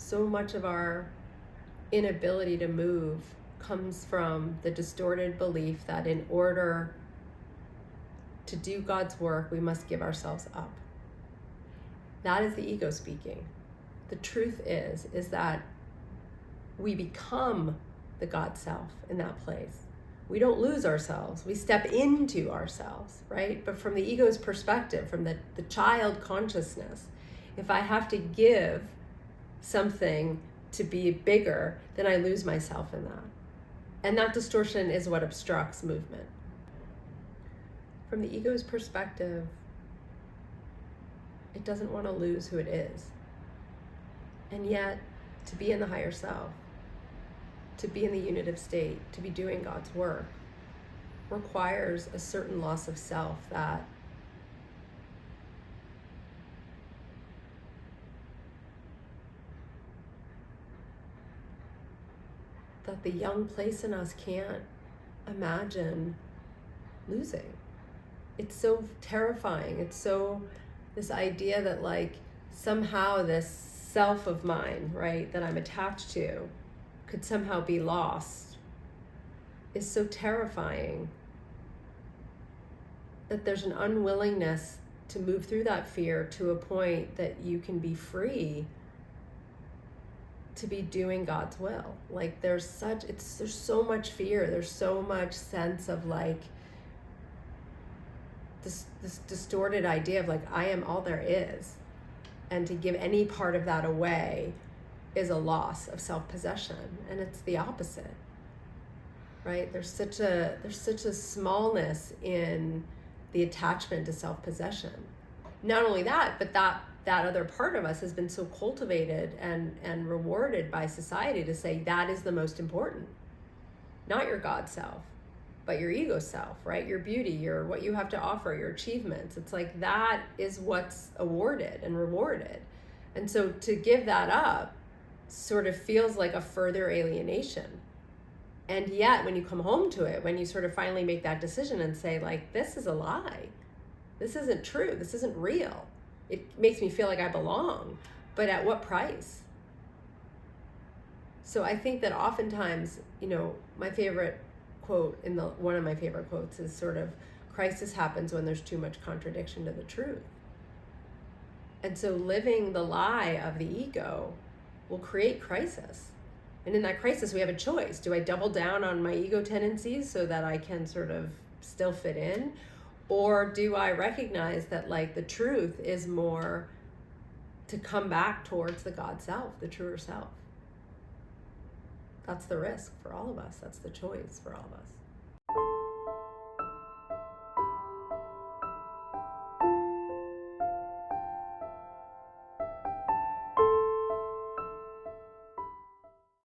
so much of our inability to move comes from the distorted belief that in order to do God's work, we must give ourselves up. That is the ego speaking. The truth is that we become the God self in that place. We don't lose ourselves. We step into ourselves, right? But from the ego's perspective, from the child consciousness, if I have to give something to be bigger, then I lose myself in that. And that distortion is what obstructs movement. From the ego's perspective, it doesn't want to lose who it is. And yet, to be in the higher self, to be in the unitive state, to be doing God's work, requires a certain loss of self that the young place in us can't imagine losing. It's so terrifying. It's so, this idea that like somehow this self of mine, right, that I'm attached to could somehow be lost is so terrifying that there's an unwillingness to move through that fear to a point that you can be free to be doing God's will. Like there's so much fear, there's so much sense of like this distorted idea of like I am all there is, and to give any part of that away is a loss of self-possession, and it's the opposite, right? There's such a smallness in the attachment to self-possession. Not only that, but that other part of us has been so cultivated and rewarded by society to say that is the most important. Not your God self, but your ego self, right? Your beauty, your what you have to offer, your achievements. It's like that is what's awarded and rewarded. And so to give that up sort of feels like a further alienation. And yet when you come home to it, when you sort of finally make that decision and say like, this is a lie, this isn't true, this isn't real, it makes me feel like I belong, but at what price? So I think that oftentimes, my favorite quote one of my favorite quotes is sort of, crisis happens when there's too much contradiction to the truth. And so living the lie of the ego will create crisis. And in that crisis, we have a choice. Do I double down on my ego tendencies so that I can sort of still fit in? Or do I recognize that like the truth is more to come back towards the God self, the truer self? That's the risk for all of us. That's the choice for all of us.